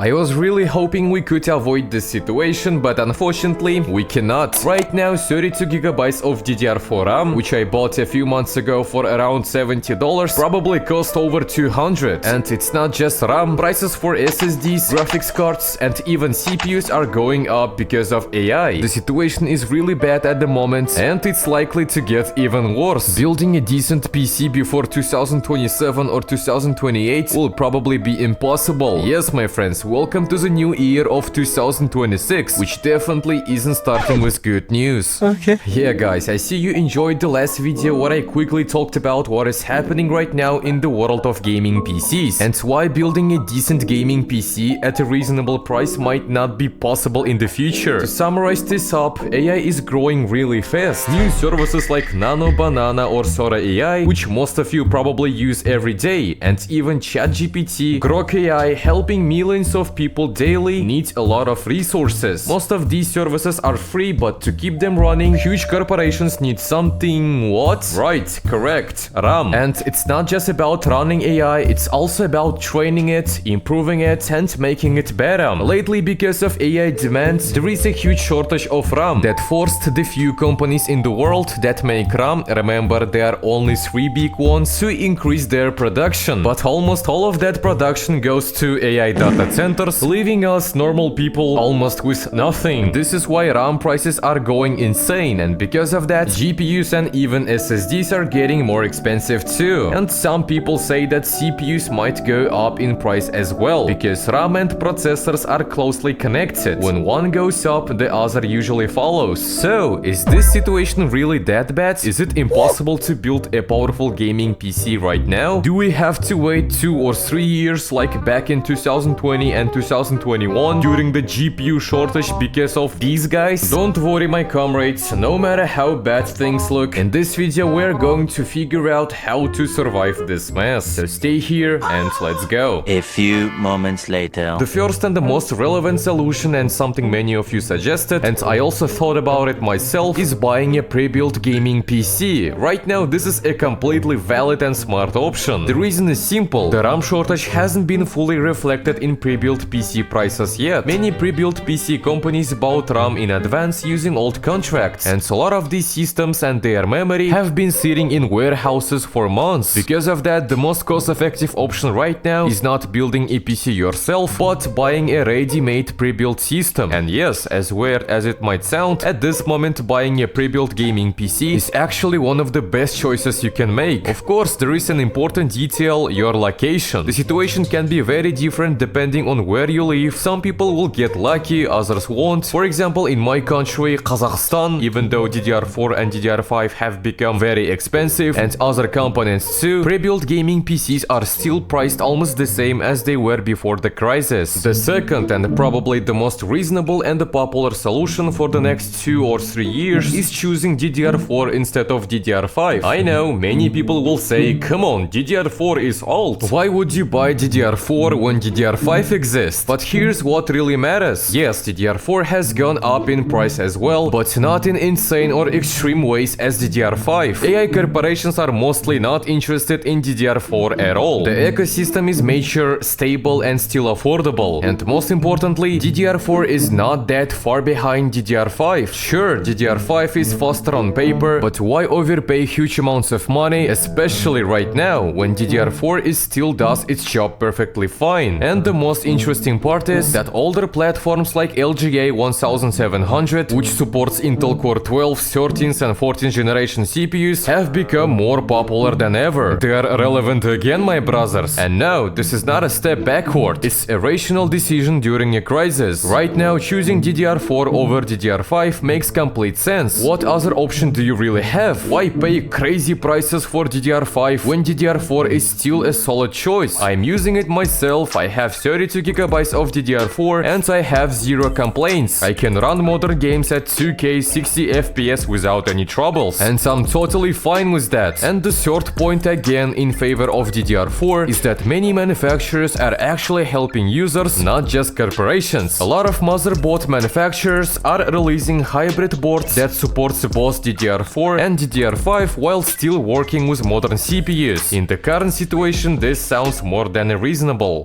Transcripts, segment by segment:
I was really hoping we could avoid this situation, but unfortunately, we cannot. Right now, 32GB of DDR4 RAM, which I bought a few months ago for around $70, probably cost over $200. And it's not just RAM, prices for SSDs, graphics cards, and even CPUs are going up because of AI. The situation is really bad at the moment, and it's likely to get even worse. Building a decent PC before 2027 or 2028 will probably be impossible. Yes, my friends, welcome to the new year of 2026, which definitely isn't starting with good news. Okay. Yeah, guys, I see you enjoyed the last video where I quickly talked about what is happening right now in the world of gaming PCs and why building a decent gaming PC at a reasonable price might not be possible in the future. To summarize this up, AI is growing really fast. New services like Nano Banana or Sora AI, which most of you probably use every day, and even ChatGPT, Grok AI, helping millions of people daily, need a lot of resources. Most of these services are free, but to keep them running, huge corporations need something. What? Right, correct, RAM. And it's not just about running AI, it's also about training it, improving it, and making it better. Lately, because of AI demands, there is a huge shortage of RAM that forced the few companies in the world that make RAM, remember there are only 3 big ones, to increase their production. But almost all of that production goes to AI data centers, leaving us normal people almost with nothing. This is why RAM prices are going insane, and because of that, GPUs and even SSDs are getting more expensive too. And some people say that CPUs might go up in price as well, because RAM and processors are closely connected. When one goes up, the other usually follows. So, is this situation really that bad? Is it impossible to build a powerful gaming PC right now? Do we have to wait 2 or 3 years like back in 2020 and 2021 during the GPU shortage because of these guys? Don't worry, my comrades, no matter how bad things look, in this video we're going to figure out how to survive this mess. So stay here and let's go. A few moments later. The first and the most relevant solution, and something many of you suggested, and I also thought about it myself, is buying a pre-built gaming PC. Right now this is a completely valid and smart option. The reason is simple: the RAM shortage hasn't been fully reflected in pre-built PC prices yet. Many pre-built PC companies bought RAM in advance using old contracts, and a lot of these systems and their memory have been sitting in warehouses for months. Because of that, the most cost-effective option right now is not building a PC yourself, but buying a ready-made pre-built system. And yes, as weird as it might sound, at this moment buying a pre-built gaming PC is actually one of the best choices you can make. Of course, there is an important detail: your location. The situation can be very different depending on where you live. Some people will get lucky, others won't. For example, in my country, Kazakhstan, even though DDR4 and DDR5 have become very expensive, and other components too, pre-built gaming PCs are still priced almost the same as they were before the crisis. The second and probably the most reasonable and popular solution for the next 2 or 3 years is choosing DDR4 instead of DDR5. I know, many people will say, come on, DDR4 is old. Why would you buy DDR4 when DDR5 exists? But here's what really matters. Yes, DDR4 has gone up in price as well, but not in insane or extreme ways as DDR5. AI corporations are mostly not interested in DDR4 at all. The ecosystem is mature, stable, and still affordable. And most importantly, DDR4 is not that far behind DDR5. Sure, DDR5 is faster on paper, but why overpay huge amounts of money, especially right now, when DDR4 still does its job perfectly fine? And the most interesting part is that older platforms like LGA 1700, which supports Intel Core 12, 13th and 14th generation CPUs, have become more popular than ever. They are relevant again, my brothers. And no, this is not a step backward, it's a rational decision during a crisis. Right now, choosing DDR4 over DDR5 makes complete sense. What other option do you really have? Why pay crazy prices for DDR5 when DDR4 is still a solid choice? I'm using it myself, I have 32GB of DDR4 and I have zero complaints. I can run modern games at 2K 60 FPS without any troubles, and I'm totally fine with that. And the third point again in favor of DDR4 is that many manufacturers are actually helping users, not just corporations. A lot of motherboard manufacturers are releasing hybrid boards that supports both DDR4 and DDR5 while still working with modern CPUs. In the current situation, this sounds more than reasonable.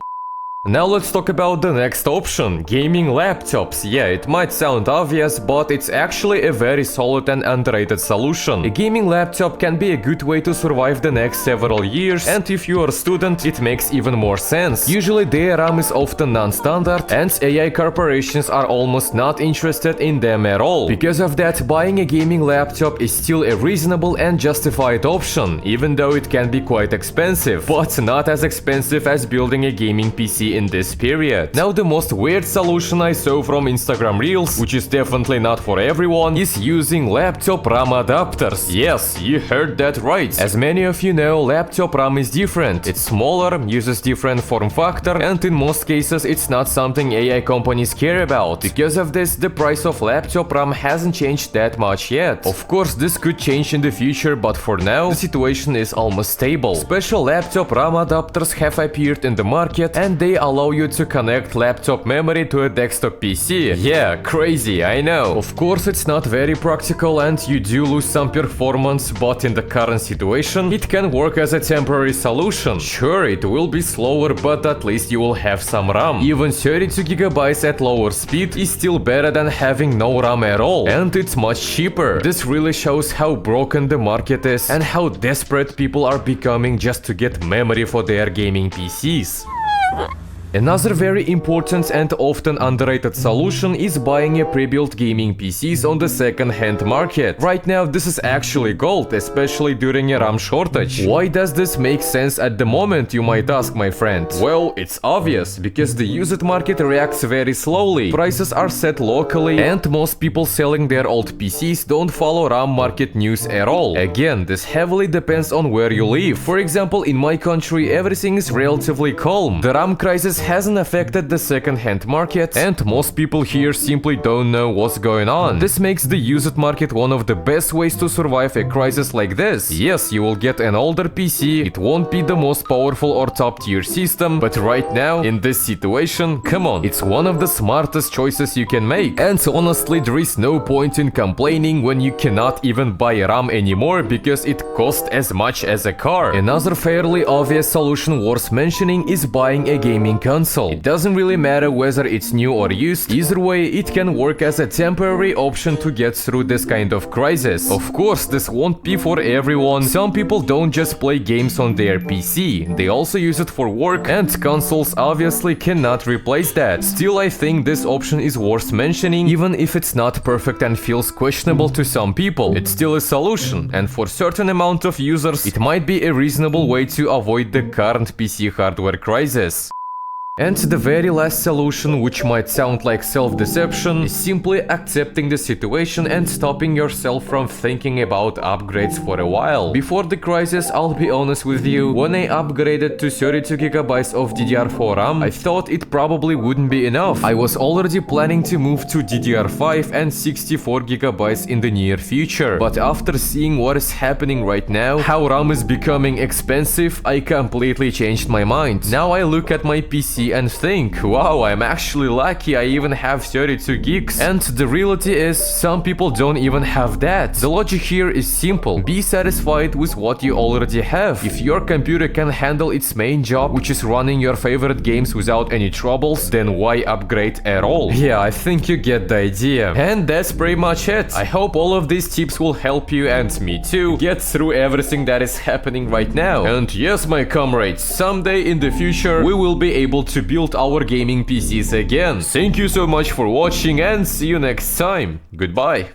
Now let's talk about the next option, gaming laptops. Yeah, it might sound obvious, but it's actually a very solid and underrated solution. A gaming laptop can be a good way to survive the next several years, and if you are a student, it makes even more sense. Usually their RAM is often non-standard, and AI corporations are almost not interested in them at all. Because of that, buying a gaming laptop is still a reasonable and justified option, even though it can be quite expensive, but not as expensive as building a gaming PC in this period. Now the most weird solution I saw from Instagram Reels, which is definitely not for everyone, is using laptop RAM adapters. Yes, you heard that right. As many of you know, laptop RAM is different. It's smaller, uses different form factor, and in most cases it's not something AI companies care about. Because of this, the price of laptop RAM hasn't changed that much yet. Of course, this could change in the future, but for now, the situation is almost stable. Special laptop RAM adapters have appeared in the market, and they allow you to connect laptop memory to a desktop PC. Yeah, crazy, I know. Of course, it's not very practical and you do lose some performance, but in the current situation, it can work as a temporary solution. Sure, it will be slower, but at least you will have some RAM. Even 32GB at lower speed is still better than having no RAM at all, and it's much cheaper. This really shows how broken the market is and how desperate people are becoming just to get memory for their gaming PCs. Another very important and often underrated solution is buying a pre-built gaming PCs on the second-hand market. Right now, this is actually gold, especially during a RAM shortage. Why does this make sense at the moment, you might ask, my friend? Well, it's obvious, because the used market reacts very slowly. Prices are set locally, and most people selling their old PCs don't follow RAM market news at all. Again, this heavily depends on where you live. For example, in my country, everything is relatively calm. The RAM crisis hasn't affected the second-hand market, and most people here simply don't know what's going on. This makes the used market one of the best ways to survive a crisis like this. Yes, you will get an older PC, it won't be the most powerful or top-tier system, but right now, in this situation, come on, it's one of the smartest choices you can make. And honestly, there is no point in complaining when you cannot even buy RAM anymore because it costs as much as a car. Another fairly obvious solution worth mentioning is buying a gaming console. It doesn't really matter whether it's new or used, either way it can work as a temporary option to get through this kind of crisis. Of course, this won't be for everyone. Some people don't just play games on their PC, they also use it for work, and consoles obviously cannot replace that. Still, I think this option is worth mentioning, even if it's not perfect and feels questionable to some people. It's still a solution, and for certain amount of users, it might be a reasonable way to avoid the current PC hardware crisis. And the very last solution, which might sound like self-deception, is simply accepting the situation and stopping yourself from thinking about upgrades for a while. Before the crisis, I'll be honest with you, when I upgraded to 32GB of DDR4 RAM, I thought it probably wouldn't be enough. I was already planning to move to DDR5 and 64GB in the near future. But after seeing what is happening right now, how RAM is becoming expensive, I completely changed my mind. Now I look at my PC and think, wow, I'm actually lucky I even have 32 gigs. And the reality is, some people don't even have that. The logic here is simple. Be satisfied with what you already have. If your computer can handle its main job, which is running your favorite games without any troubles, then why upgrade at all? Yeah, I think you get the idea. And that's pretty much it. I hope all of these tips will help you, and me too, get through everything that is happening right now. And yes, my comrades, someday in the future, we will be able to build our gaming PCs again. Thank you so much for watching, and see you next time. Goodbye.